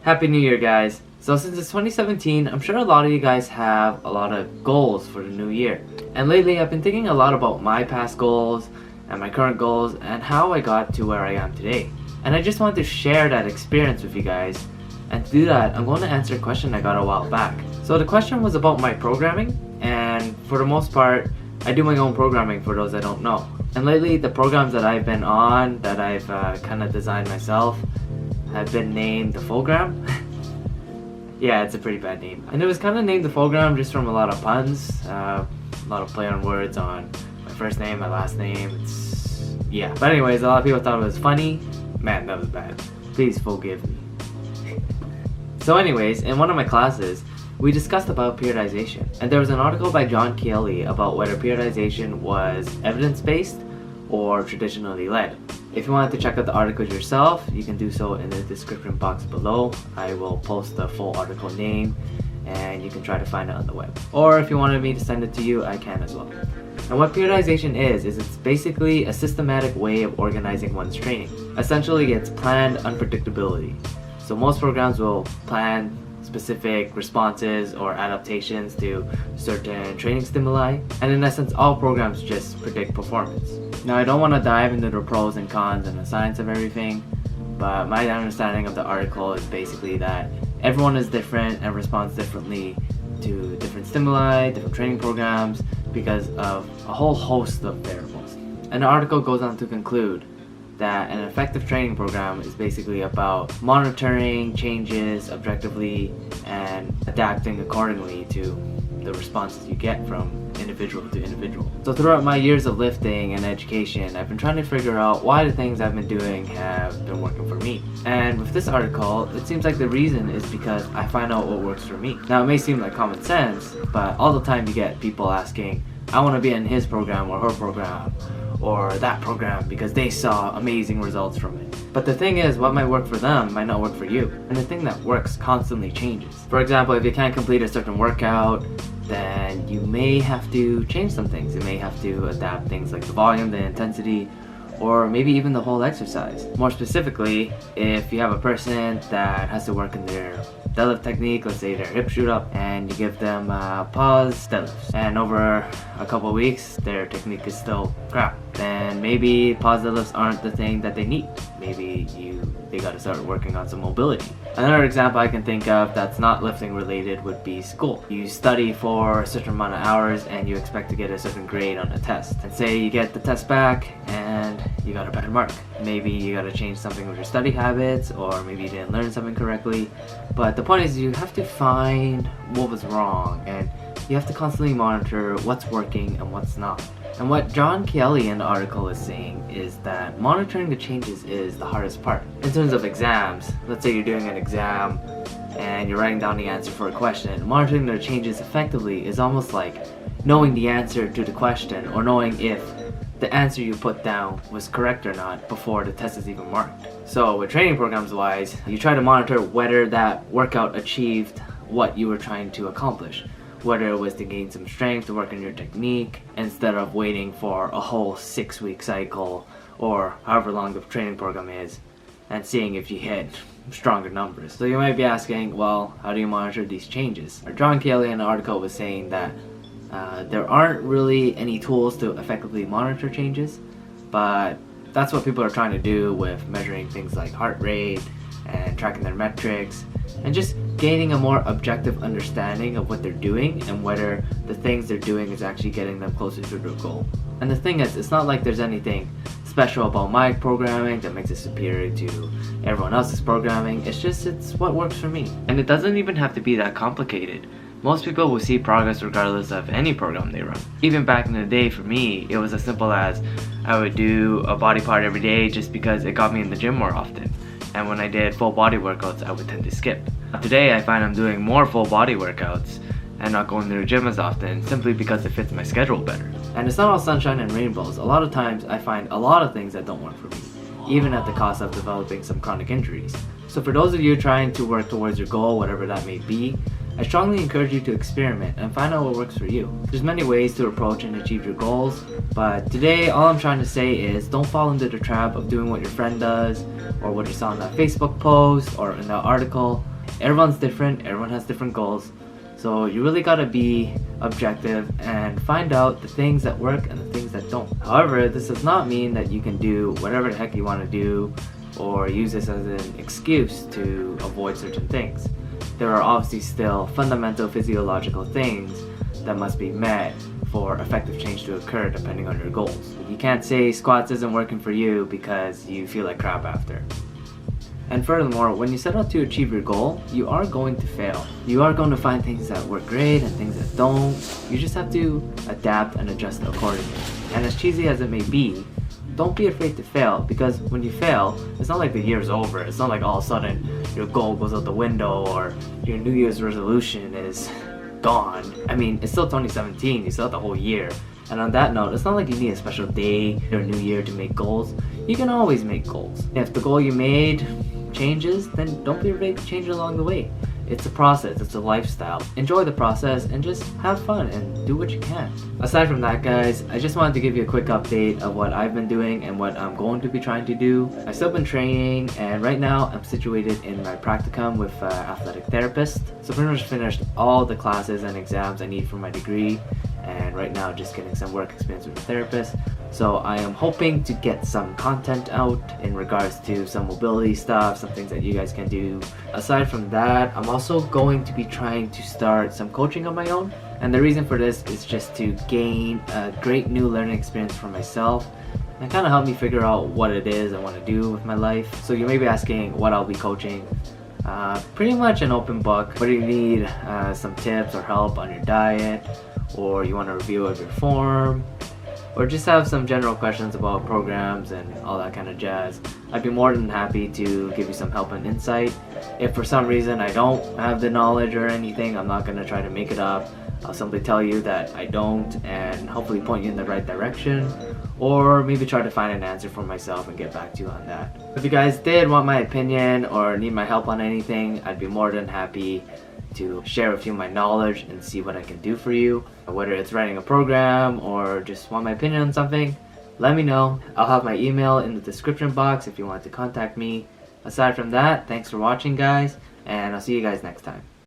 Happy New Year, guys. So since it's 2017, I'm sure a lot of you guys have a lot of goals for the new year. And lately I've been thinking a lot about my past goals and my current goals and how I got to where I am today. And I just wanted to share that experience with you guys. And to do that, I'm going to answer a question I got a while back. So the question was about my programming, and for the most part, I do my own programming for those that don't know. And lately, the programs that I've been on, that I've kind of designed myself, have been named the Phogram. Yeah, it's a pretty bad name. And it was kind of named the Phogram just from a lot of puns, a lot of play on words on my first name, my last name. Yeah. But anyways, a lot of people thought it was funny. Man, that was bad. Please forgive me. So anyways, in one of my classes, we discussed about periodization. And there was an article by John Kiely about whether periodization was evidence-based or traditionally led. If you wanted to check out the article yourself, you can do so in the description box below. I will post the full article name and you can try to find it on the web. Or if you wanted me to send it to you, I can as well. And what periodization is it's basically a systematic way of organizing one's training. Essentially, it's planned unpredictability. So most programs will plan specific responses or adaptations to certain training stimuli, and in essence all programs just predict performance. Now I don't want to dive into the pros and cons and the science of everything, but my understanding of the article is basically that everyone is different and responds differently to different stimuli, different training programs, because of a whole host of variables. And the article goes on to conclude that an effective training program is basically about monitoring changes objectively and adapting accordingly to the responses you get from individual to individual. So throughout my years of lifting and education, I've been trying to figure out why the things I've been doing have been working for me. And with this article, it seems like the reason is because I find out what works for me. Now it may seem like common sense, but all the time you get people asking, I want to be in his program or her program or that program because they saw amazing results from it. But the thing is, what might work for them might not work for you. And the thing that works constantly changes. For example, if you can't complete a certain workout, then you may have to change some things. You may have to adapt things like the volume, the intensity, or maybe even the whole exercise. More specifically, if you have a person that has to work in their deadlift technique, let's say their hip shoot up, and you give them pause deadlifts, and over a couple weeks their technique is still crap, then maybe pause deadlifts aren't the thing that they need. Maybe they gotta start working on some mobility. Another example I can think of that's not lifting related would be school. You study for a certain amount of hours and you expect to get a certain grade on a test. And say you get the test back and you got a bad mark. Maybe you gotta change something with your study habits, or maybe you didn't learn something correctly. But the point is, you have to find what was wrong, and you have to constantly monitor what's working and what's not. And what John Kiely in the article is saying is that monitoring the changes is the hardest part. In terms of exams, let's say you're doing an exam and you're writing down the answer for a question, monitoring the changes effectively is almost like knowing the answer to the question, or knowing if the answer you put down was correct or not before the test is even marked. So with training programs wise, you try to monitor whether that workout achieved what you were trying to accomplish. Whether it was to gain some strength, to work on your technique, instead of waiting for a whole 6-week cycle or however long the training program is, and seeing if you hit stronger numbers. So you might be asking, well, how do you monitor these changes? John Kiely in the article was saying that there aren't really any tools to effectively monitor changes, but that's what people are trying to do with measuring things like heart rate and tracking their metrics, and just gaining a more objective understanding of what they're doing and whether the things they're doing is actually getting them closer to their goal. And the thing is, it's not like there's anything special about my programming that makes it superior to everyone else's programming. It's what works for me. And it doesn't even have to be that complicated. Most people will see progress regardless of any program they run. Even back in the day, for me, it was as simple as I would do a body part every day just because it got me in the gym more often. And when I did full body workouts, I would tend to skip. Today, I find I'm doing more full body workouts and not going to the gym as often, simply because it fits my schedule better. And it's not all sunshine and rainbows. A lot of times, I find a lot of things that don't work for me, even at the cost of developing some chronic injuries. So for those of you trying to work towards your goal, whatever that may be, I strongly encourage you to experiment and find out what works for you. There's many ways to approach and achieve your goals, but today all I'm trying to say is don't fall into the trap of doing what your friend does or what you saw in that Facebook post or in that article. Everyone's different, everyone has different goals. So you really gotta be objective and find out the things that work and the things that don't. However, this does not mean that you can do whatever the heck you want to do or use this as an excuse to avoid certain things. There are obviously still fundamental physiological things that must be met for effective change to occur depending on your goals. You can't say squats isn't working for you because you feel like crap after. And furthermore, when you set out to achieve your goal, you are going to fail. You are going to find things that work great and things that don't. You just have to adapt and adjust accordingly. And as cheesy as it may be, don't be afraid to fail, because when you fail, it's not like the year's over. It's not like all of a sudden your goal goes out the window or your New Year's resolution is gone. I mean, it's still 2017, you still have the whole year. And on that note, it's not like you need a special day or New Year to make goals. You can always make goals. If the goal you made changes, then don't be afraid to change it along the way. It's a process, it's a lifestyle. Enjoy the process and just have fun and do what you can. Aside from that, guys, I just wanted to give you a quick update of what I've been doing and what I'm going to be trying to do. I've still been training, and right now I'm situated in my practicum with athletic therapist. So pretty much finished all the classes and exams I need for my degree, and right now just getting some work experience with a therapist. So I am hoping to get some content out in regards to some mobility stuff, some things that you guys can do. Aside from that, I'm also going to be trying to start some coaching on my own. And the reason for this is just to gain a great new learning experience for myself and kind of help me figure out what it is I want to do with my life. So you may be asking what I'll be coaching. Pretty much an open book. Whether you need some tips or help on your diet, or you want a review of your form, or just have some general questions about programs and all that kind of jazz, I'd be more than happy to give you some help and insight. If for some reason I don't have the knowledge or anything, I'm not going to try to make it up. I'll simply tell you that I don't and hopefully point you in the right direction, or maybe try to find an answer for myself and get back to you on that. If you guys did want my opinion or need my help on anything, I'd be more than happy to share with you my knowledge and see what I can do for you. Whether it's writing a program or just want my opinion on something, let me know. I'll have my email in the description box if you want to contact me. Aside from that, thanks for watching, guys, and I'll see you guys next time.